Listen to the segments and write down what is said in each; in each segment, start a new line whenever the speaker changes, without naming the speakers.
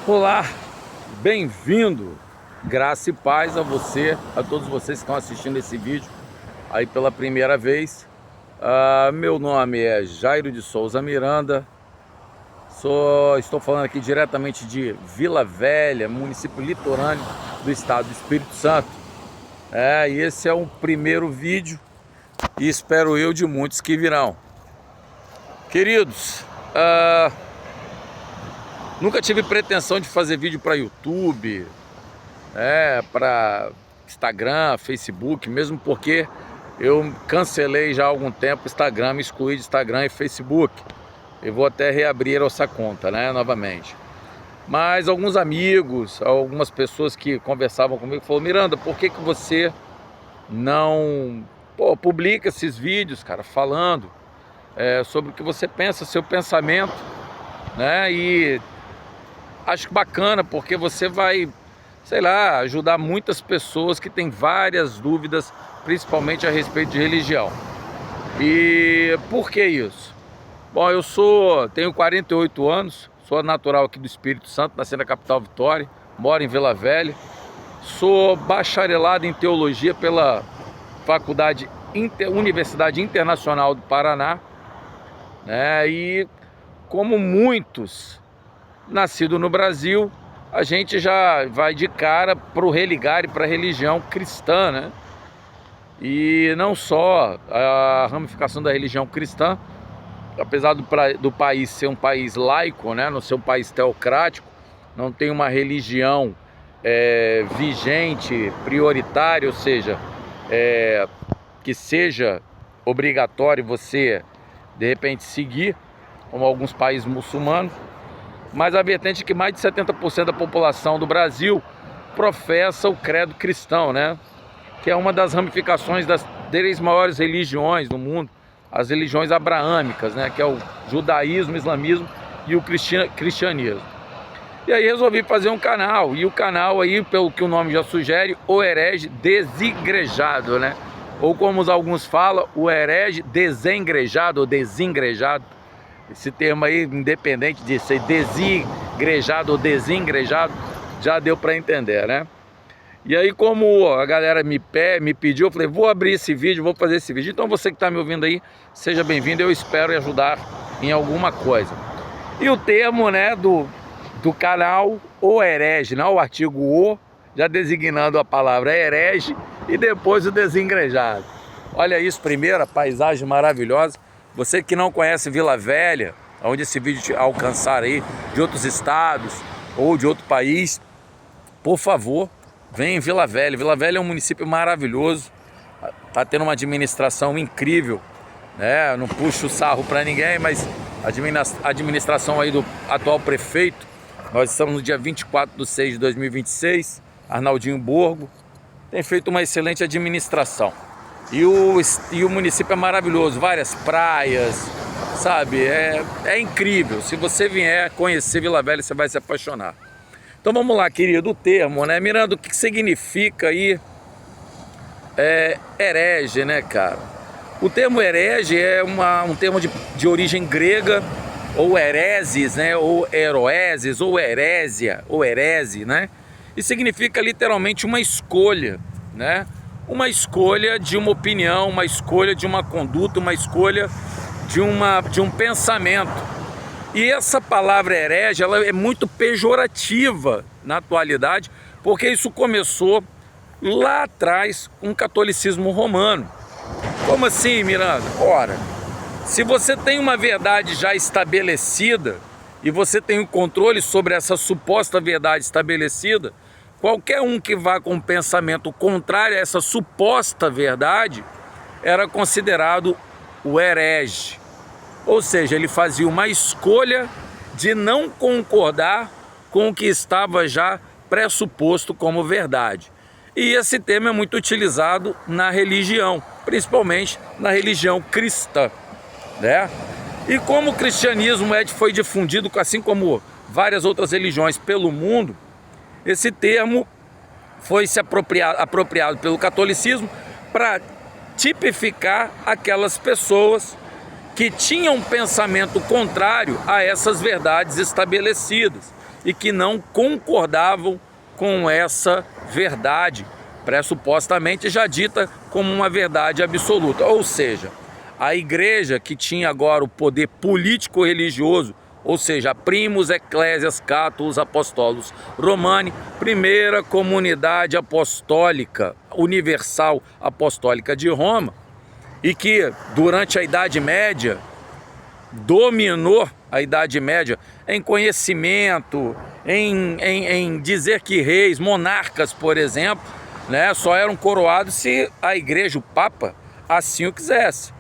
Olá, bem-vindo, graça e paz a você, a todos vocês que estão assistindo esse vídeo aí pela primeira vez. Meu nome é Jairo de Souza Miranda, estou falando aqui diretamente de Vila Velha, município litorâneo do estado do Espírito Santo. E esse é o primeiro vídeo e espero eu de muitos que virão. Queridos, nunca tive pretensão de fazer vídeo para YouTube, para Instagram, Facebook, mesmo porque eu cancelei já há algum tempo o Instagram, me excluí de Instagram e Facebook. Eu vou até reabrir essa conta, novamente. Mas alguns amigos, algumas pessoas que conversavam comigo falaram: Miranda, por que você não publica esses vídeos, cara, falando sobre o que você pensa, seu pensamento, E acho bacana porque você vai, sei lá, ajudar muitas pessoas que têm várias dúvidas, principalmente a respeito de religião. E por que isso? Bom, tenho 48 anos, sou natural aqui do Espírito Santo, nasci na capital Vitória, moro em Vila Velha, sou bacharelado em teologia pela Universidade Internacional do Paraná, E como muitos nascidos no Brasil, a gente já vai de cara para o religar e para a religião cristã, E não só a ramificação da religião cristã, apesar do país ser um país laico, não ser um país teocrático, não tem uma religião vigente, prioritária, ou seja, que seja obrigatório você, de repente, seguir, como alguns países muçulmanos, mas a vertente é que mais de 70% da população do Brasil professa o credo cristão, Que é uma das ramificações das 3 maiores religiões do mundo, as religiões abraâmicas, Que é o judaísmo, o islamismo e o cristianismo. E aí resolvi fazer um canal, e o canal aí, pelo que o nome já sugere, o herege desigrejado, Ou como alguns falam, o herege desengrejado ou desengrejado. Esse termo aí, independente de ser desigrejado ou desengrejado, já deu para entender, E aí, como a galera me pediu, eu falei, vou abrir esse vídeo, vou fazer esse vídeo. Então você que está me ouvindo aí, seja bem-vindo, eu espero ajudar em alguma coisa. E o termo, do canal, o herege, o artigo o, já designando a palavra herege, e depois o desengrejado. Olha isso primeiro, a paisagem maravilhosa. Você que não conhece Vila Velha, onde esse vídeo te alcançar aí, de outros estados ou de outro país, por favor, vem em Vila Velha. Vila Velha é um município maravilhoso, está tendo uma administração incrível, Não puxo o sarro para ninguém, mas a administração aí do atual prefeito, nós estamos no dia 24/6 de 2026, Arnaldinho Borgo, tem feito uma excelente administração. E o município é maravilhoso, várias praias, sabe? É incrível. Se você vier conhecer Vila Velha, você vai se apaixonar. Então vamos lá, querido, o termo, Miranda, o que significa aí herege, cara? O termo herege é um termo de origem grega, ou hereses, ou heroeses, ou herésia, ou herese, E significa literalmente uma escolha, Uma escolha de uma opinião, uma escolha de uma conduta, uma escolha de um pensamento. E essa palavra herege, ela é muito pejorativa na atualidade, porque isso começou lá atrás com o catolicismo romano. Como assim, Miranda? Ora, se você tem uma verdade já estabelecida e você tem o controle sobre essa suposta verdade estabelecida, qualquer um que vá com um pensamento contrário a essa suposta verdade era considerado o herege. Ou seja, ele fazia uma escolha de não concordar com o que estava já pressuposto como verdade. E esse termo é muito utilizado na religião, principalmente na religião cristã, E como o cristianismo foi difundido, assim como várias outras religiões pelo mundo, esse termo foi se apropriado pelo catolicismo para tipificar aquelas pessoas que tinham um pensamento contrário a essas verdades estabelecidas e que não concordavam com essa verdade, pressupostamente já dita como uma verdade absoluta. Ou seja, a igreja que tinha agora o poder político-religioso, ou seja, primus ecclesias catullus apostolos Romani, primeira comunidade apostólica, universal apostólica de Roma, e que durante a Idade Média dominou a Idade Média em conhecimento, em dizer que reis, monarcas, por exemplo, né, só eram coroados se a igreja, o Papa, assim o quisesse.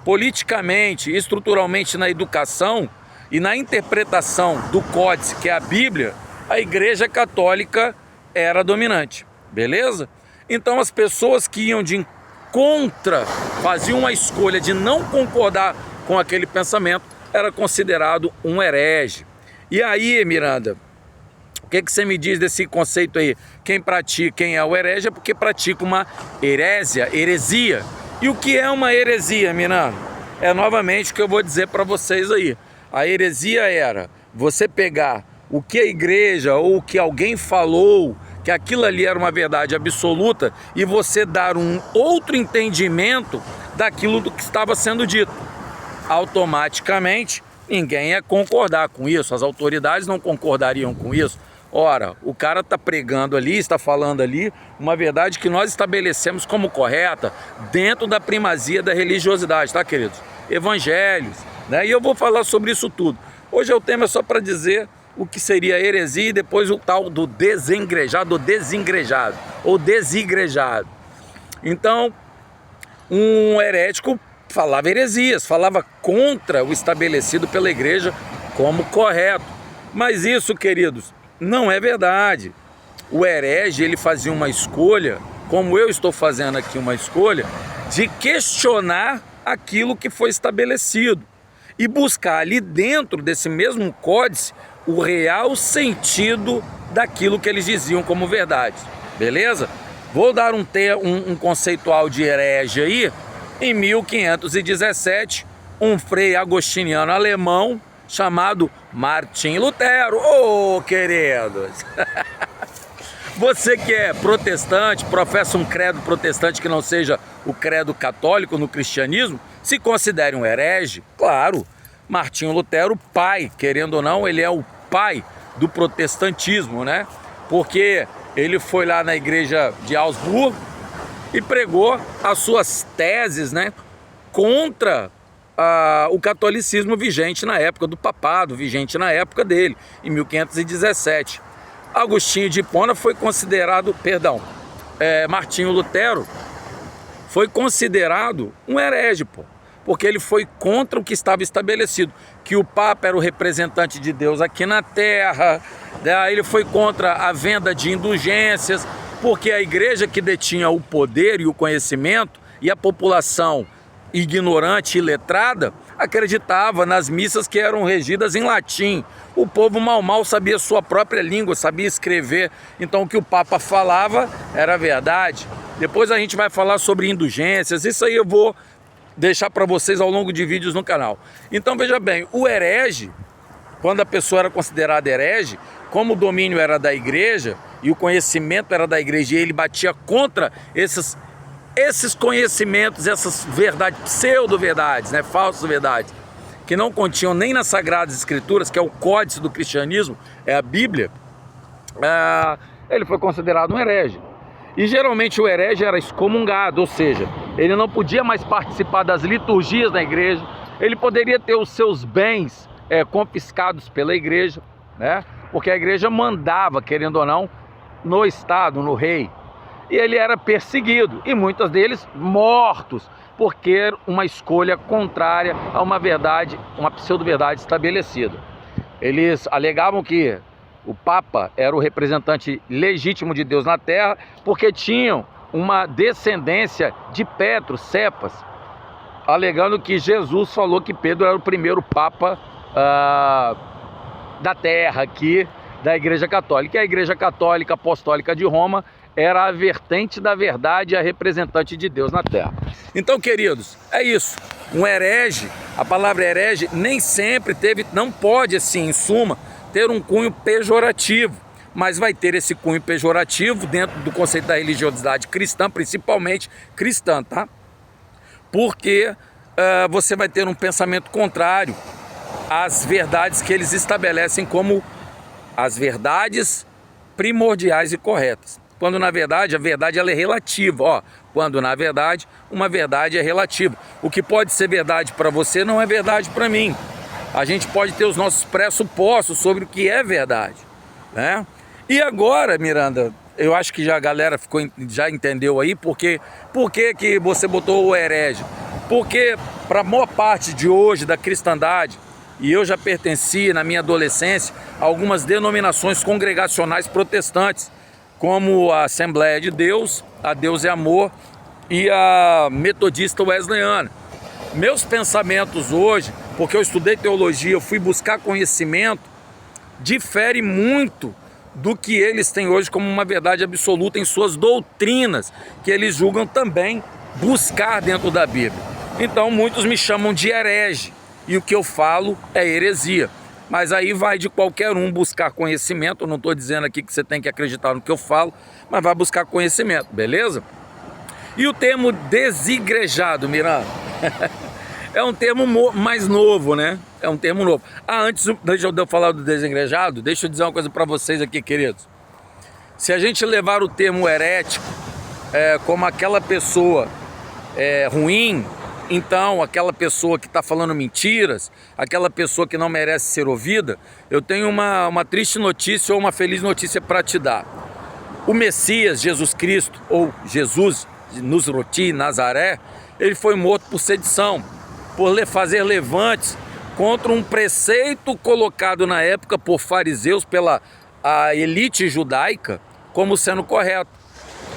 Politicamente, estruturalmente na educação e na interpretação do códice, que é a Bíblia, a Igreja Católica era dominante, beleza? Então as pessoas que iam de contra, faziam uma escolha de não concordar com aquele pensamento, era considerado um herege. E aí, Miranda, o que você me diz desse conceito aí? Quem é o herege é porque pratica uma heresia. E o que é uma heresia, Miranda? É novamente o que eu vou dizer para vocês aí. A heresia era você pegar o que a igreja ou o que alguém falou, que aquilo ali era uma verdade absoluta, e você dar um outro entendimento daquilo do que estava sendo dito. Automaticamente, ninguém ia concordar com isso, as autoridades não concordariam com isso. Ora, o cara está pregando ali, está falando ali uma verdade que nós estabelecemos como correta dentro da primazia da religiosidade, tá, queridos? Evangelhos, né? E eu vou falar sobre isso tudo. Hoje o tema é só para dizer o que seria heresia e depois o tal do desengrejado ou desengrejado ou desigrejado. Então, um herético falava heresias, falava contra o estabelecido pela igreja como correto. Mas isso, queridos, não é verdade. O herege, ele fazia uma escolha, como eu estou fazendo aqui uma escolha, de questionar aquilo que foi estabelecido e buscar ali dentro desse mesmo códice o real sentido daquilo que eles diziam como verdade, beleza? Vou dar um conceitual de herege aí. Em 1517, um frei agostiniano alemão chamado Martim Lutero. Ô, queridos! Você que é protestante, professa um credo protestante que não seja o credo católico no cristianismo, se considere um herege? Claro, Martinho Lutero, pai, querendo ou não, ele é o pai do protestantismo, né? Porque ele foi lá na igreja de Augsburgo e pregou as suas teses, né, contra o catolicismo vigente na época do papado, vigente na época dele, em 1517. Agostinho de Hipona foi considerado, Martinho Lutero foi considerado um herege, porque ele foi contra o que estava estabelecido, que o Papa era o representante de Deus aqui na Terra, né? Ele foi contra a venda de indulgências, porque a igreja que detinha o poder e o conhecimento e a população ignorante e letrada acreditava nas missas que eram regidas em latim. O povo mal sabia sua própria língua, sabia escrever, então o que o Papa falava era verdade. Depois a gente vai falar sobre indulgências, isso aí eu vou deixar para vocês ao longo de vídeos no canal. Então veja bem, o herege, quando a pessoa era considerada herege, como o domínio era da igreja e o conhecimento era da igreja e ele batia contra esses conhecimentos, essas verdades, pseudo-verdades, né, falsas verdades, que não continham nem nas Sagradas Escrituras, que é o códice do cristianismo, é a Bíblia, ele foi considerado um herege. E geralmente o herege era excomungado, ou seja, ele não podia mais participar das liturgias da igreja, ele poderia ter os seus bens confiscados pela igreja, né, porque a igreja mandava, querendo ou não, no Estado, no rei. E ele era perseguido, e muitos deles mortos, porque uma escolha contrária a uma verdade, uma pseudo-verdade estabelecida. Eles alegavam que o Papa era o representante legítimo de Deus na Terra, porque tinham uma descendência de Petro, Cepas, alegando que Jesus falou que Pedro era o primeiro Papa da Terra aqui, da Igreja Católica. E a Igreja Católica Apostólica de Roma era a vertente da verdade, a representante de Deus na Terra. Então, queridos, é isso. Um herege A palavra herege nem sempre teve, não pode assim, em suma, ter um cunho pejorativo, mas vai ter esse cunho pejorativo dentro do conceito da religiosidade cristã, principalmente cristã, tá? Porque você vai ter um pensamento contrário às verdades que eles estabelecem como as verdades primordiais e corretas. Quando na verdade a verdade ela é relativa, ó. Quando na verdade uma verdade é relativa. O que pode ser verdade para você não é verdade para mim. A gente pode ter os nossos pressupostos sobre o que é verdade, né? E agora, Miranda, eu acho que já a galera já entendeu aí por que você botou o herege. Porque para a maior parte de hoje da cristandade, e eu já pertenci na minha adolescência a algumas denominações congregacionais protestantes, como a Assembleia de Deus, a Deus é Amor e a Metodista Wesleyana. Meus pensamentos hoje, porque eu estudei teologia, eu fui buscar conhecimento, difere muito do que eles têm hoje como uma verdade absoluta em suas doutrinas, que eles julgam também buscar dentro da Bíblia. Então muitos me chamam de herege, e o que eu falo é heresia. Mas aí vai de qualquer um buscar conhecimento. Eu não estou dizendo aqui que você tem que acreditar no que eu falo, mas vai buscar conhecimento, beleza? E o termo desigrejado, Miranda, é um termo mais novo, né? É um termo novo. Antes de eu falar do desigrejado, deixa eu dizer uma coisa para vocês aqui, queridos. Se a gente levar o termo herético como aquela pessoa ruim, então aquela pessoa que está falando mentiras, aquela pessoa que não merece ser ouvida, eu tenho uma triste notícia ou uma feliz notícia para te dar. O Messias, Jesus Cristo, ou Jesus, Nusroti, Nazaré, ele foi morto por sedição, por fazer levantes contra um preceito colocado na época por fariseus, pela a elite judaica, como sendo correto.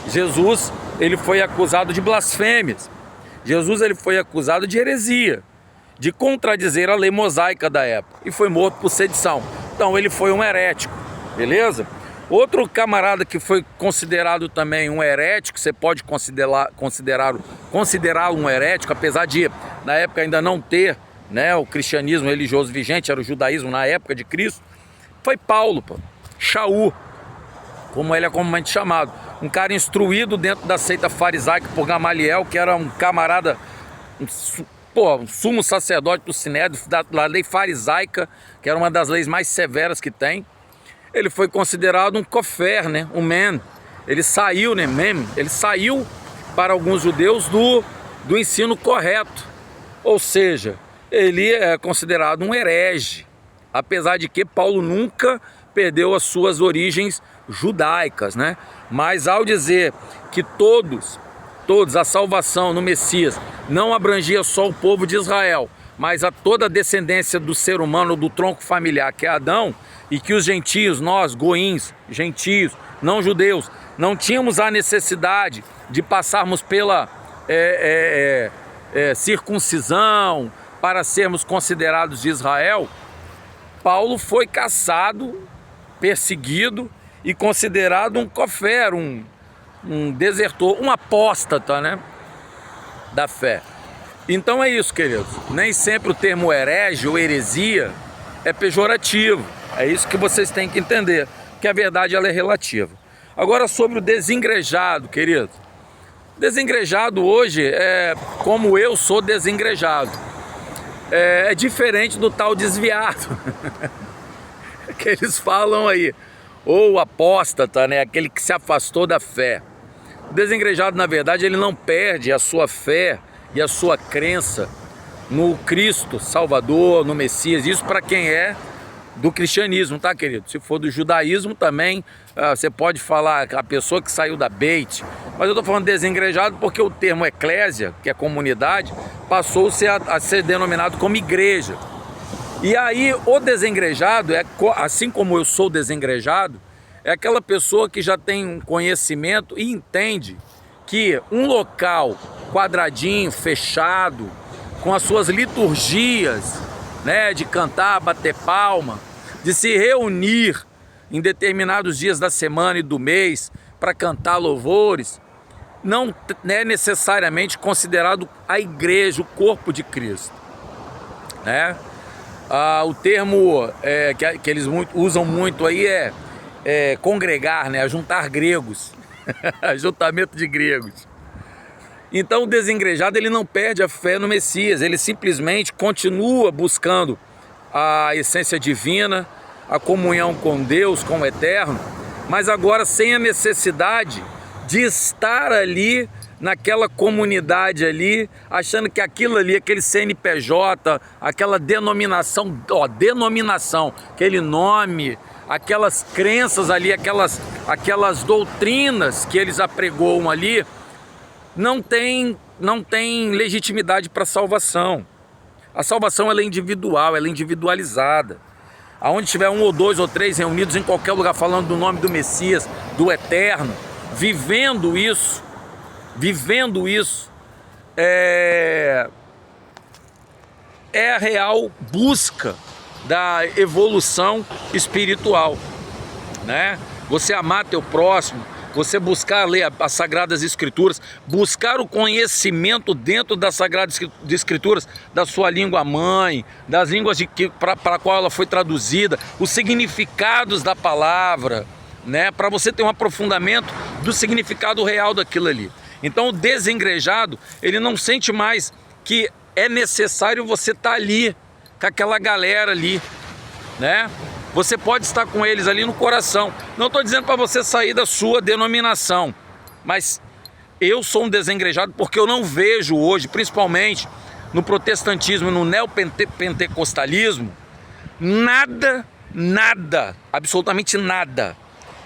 Jesus, ele foi acusado de blasfêmias. Jesus, ele foi acusado de heresia, de contradizer a lei mosaica da época, e foi morto por sedição. Então ele foi um herético, beleza? Outro camarada que foi considerado também um herético, você pode considerá-lo um herético, apesar de na época ainda não ter, né, o cristianismo religioso vigente, era o judaísmo na época de Cristo, foi Paulo, Shaul, como ele é comumente chamado. Um cara instruído dentro da seita farisaica por Gamaliel, que era um camarada, um sumo sacerdote do Sinédrio, da lei farisaica, que era uma das leis mais severas que tem. Ele foi considerado um kofer, né? Um man. Ele saiu, né? Ele saiu para alguns judeus do ensino correto. Ou seja, ele é considerado um herege. Apesar de que Paulo nunca perdeu as suas origens judaicas, né? Mas ao dizer que todos, a salvação no Messias não abrangia só o povo de Israel, mas a toda a descendência do ser humano, do tronco familiar que é Adão, e que os gentios, nós, goíns, gentios, não judeus, não tínhamos a necessidade de passarmos pela circuncisão para sermos considerados de Israel, Paulo foi caçado, perseguido e considerado um kofer, um desertor, um apóstata, né, da fé. Então é isso, queridos. Nem sempre o termo herege ou heresia é pejorativo. É isso que vocês têm que entender, que a verdade ela é relativa. Agora sobre o desengrejado, querido. Desengrejado hoje é como eu sou desengrejado. É diferente do tal desviado que eles falam aí. Ou apóstata, né? Aquele que se afastou da fé. O desengrejado, na verdade, ele não perde a sua fé e a sua crença no Cristo Salvador, no Messias. Isso para quem é do cristianismo, tá, querido? Se for do judaísmo também, você pode falar a pessoa que saiu da Beit. Mas eu estou falando desengrejado porque o termo eclésia, que é comunidade, passou-se a ser denominado como igreja. E aí o desengrejado, assim como eu sou desengrejado, é aquela pessoa que já tem um conhecimento e entende que um local quadradinho, fechado, com as suas liturgias, né, de cantar, bater palma, de se reunir em determinados dias da semana e do mês para cantar louvores, não é necessariamente considerado a igreja, o corpo de Cristo. né? O termo que eles usam muito aí é congregar, né? Juntar gregos, ajuntamento de gregos. Então o desengrejado, ele não perde a fé no Messias, ele simplesmente continua buscando a essência divina, a comunhão com Deus, com o Eterno, mas agora sem a necessidade de estar ali naquela comunidade ali, achando que aquilo ali, aquele CNPJ, aquela denominação, aquele nome, aquelas crenças ali, aquelas doutrinas que eles apregoam ali, não tem legitimidade para a salvação. A salvação, ela é individual, ela é individualizada. Aonde tiver 1 ou 2 ou 3 reunidos em qualquer lugar falando do nome do Messias, do Eterno, vivendo isso é a real busca da evolução espiritual, né? Você amar teu próximo, você buscar ler as Sagradas Escrituras, buscar o conhecimento dentro das Sagradas Escrituras, da sua língua mãe, das línguas para a qual ela foi traduzida, os significados da palavra, né? Para você ter um aprofundamento do significado real daquilo ali. Então o desengrejado, ele não sente mais que é necessário você estar ali, com aquela galera ali, né? Você pode estar com eles ali no coração. Não estou dizendo para você sair da sua denominação, mas eu sou um desengrejado porque eu não vejo hoje, principalmente no protestantismo, no neopentecostalismo, nada, absolutamente nada,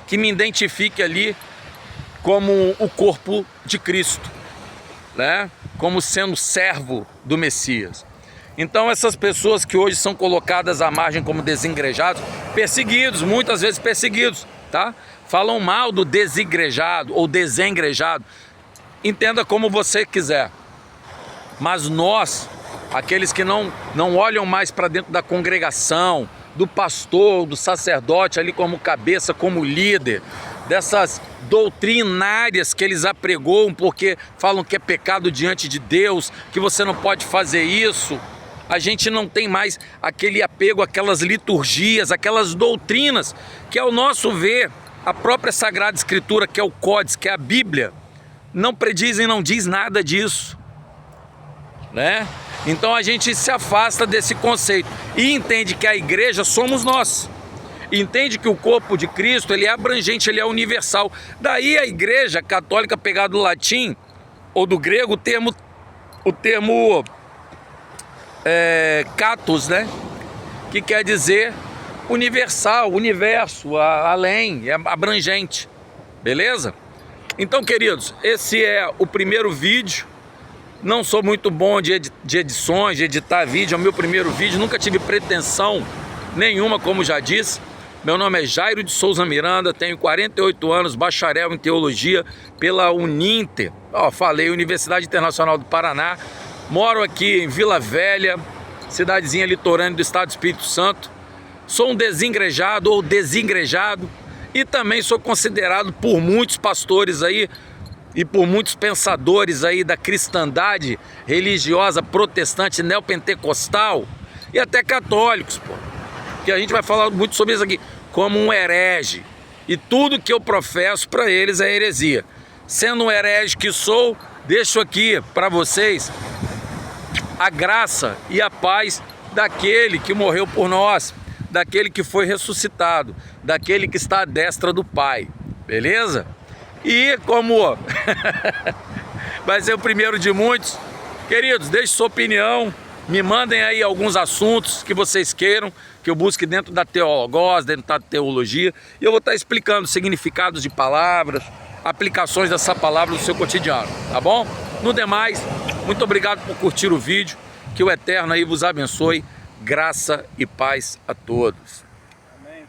que me identifique ali como o corpo de Cristo, né? Como sendo servo do Messias. Então essas pessoas que hoje são colocadas à margem como desigrejados, perseguidos, muitas vezes perseguidos, tá? Falam mal do desigrejado ou desengrejado, entenda como você quiser. Mas nós, aqueles que não olham mais para dentro da congregação, do pastor, do sacerdote ali como cabeça, como líder, dessas doutrinárias que eles apregoam porque falam que é pecado diante de Deus, que você não pode fazer isso, a gente não tem mais aquele apego àquelas liturgias, aquelas doutrinas que, ao nosso ver, a própria Sagrada Escritura, que é o Códice, que é a Bíblia, não prediz e não diz nada disso, né? Então a gente se afasta desse conceito e entende que a igreja somos nós. Entende que o corpo de Cristo, ele é abrangente, ele é universal. Daí a igreja católica, pegado do latim ou do grego, o termo katos, né? Que quer dizer universal, universo, além, é abrangente, beleza? Então, queridos, esse é o primeiro vídeo. Não sou muito bom de edições, de editar vídeo, é o meu primeiro vídeo, nunca tive pretensão nenhuma, como já disse. Meu nome é Jairo de Souza Miranda, tenho 48 anos, bacharel em teologia pela Uninter, falei, Universidade Internacional do Paraná. Moro aqui em Vila Velha, cidadezinha litorânea do estado do Espírito Santo. Sou um desengrejado ou desengrejado e também sou considerado por muitos pastores aí e por muitos pensadores aí da cristandade religiosa protestante neopentecostal e até católicos, pô, que a gente vai falar muito sobre isso aqui, como um herege. E tudo que eu professo para eles é heresia. Sendo um herege que sou, deixo aqui para vocês a graça e a paz daquele que morreu por nós, daquele que foi ressuscitado, daquele que está à destra do Pai, beleza? E como vai ser o primeiro de muitos, queridos, deixe sua opinião, me mandem aí alguns assuntos que vocês queiram, que eu busque dentro da teologos, dentro da teologia, e eu vou estar explicando significados de palavras, aplicações dessa palavra no seu cotidiano, tá bom? No demais, muito obrigado por curtir o vídeo, que o Eterno aí vos abençoe, graça e paz a todos.